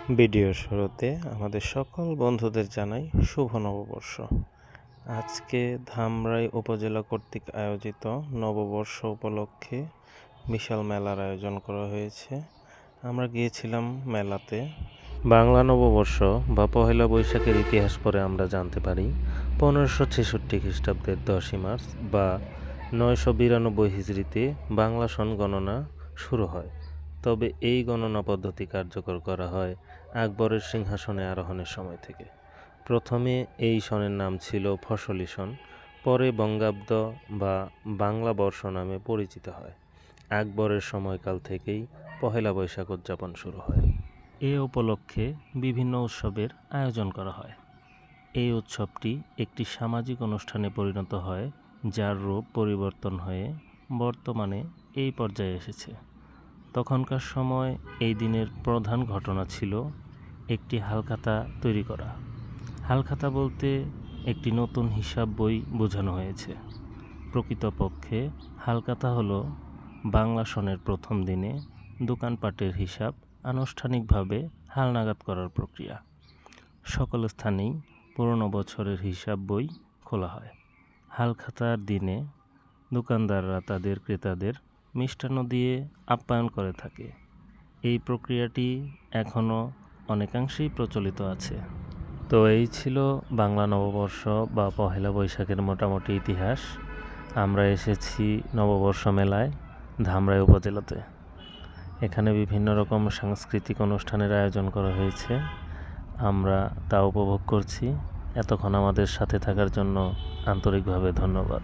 ভিডিওর শুরুতে আমাদের সকল বন্ধুদের জানাই শুভ নববর্ষ। আজকে ধামরাই উপজেলা কর্তৃক আয়োজিত নববর্ষ উপলক্ষে বিশাল মেলার আয়োজন করা হয়েছে। আমরা গিয়েছিলাম মেলাতে। বাংলা নববর্ষ বা পহেলা বৈশাখের ইতিহাস পরে আমরা জানতে পারি 1566 খ্রিস্টাব্দের 10ই মার্চ বা 992 হিজরিতে বাংলা সন গণনা শুরু হয়। তবে এই গণনা পদ্ধতি কার্যকর করা হয় আকবরের সিংহাসনে আরোহণের সময় থেকে। প্রথমে এই সনের নাম ছিল ফসলি সন, পরে বঙ্গাব্দ বা বাংলা বর্ষ নামে পরিচিত হয়। আকবরের সময়কাল থেকেই পহেলা বৈশাখ উদযাপন শুরু হয়। এ উপলক্ষে বিভিন্ন উৎসবের আয়োজন করা হয়। এই উৎসবটি একটি সামাজিক অনুষ্ঠানে পরিণত হয়, যার রূপ পরিবর্তন হয়ে বর্তমানে এই পর্যায়ে এসেছে। তখনকার সময় এই দিনের প্রধান ঘটনা ছিল একটি হালখাতা তৈরি করা। হালখাতা বলতে একটি নতুন হিসাব বই বোঝানো হয়েছে। প্রকৃতপক্ষে হালখাতা হলো বাংলা সনের প্রথম দিনে দোকানপাটের হিসাব আনুষ্ঠানিকভাবে হালনাগাদ করার প্রক্রিয়া। সকল স্থানেই পুরনো বছরের হিসাব বই খোলা হয়। হালখাতার দিনে দোকানদাররা তাদের ক্রেতাদের মিষ্টান্ন দিয়ে আপ্যায়ন করে থাকে। এই প্রক্রিয়াটি এখনও অনেকাংশেই প্রচলিত আছে। তো এই ছিল বাংলা নববর্ষ বা পহেলা বৈশাখের মোটামুটি ইতিহাস। আমরা এসেছি নববর্ষ মেলায় ধামরাই উপজেলাতে। এখানে বিভিন্ন রকম সাংস্কৃতিক অনুষ্ঠানের আয়োজন করা হয়েছে। আমরা তা উপভোগ করছি। এতক্ষণ আমাদের সাথে থাকার জন্য আন্তরিকভাবে ধন্যবাদ।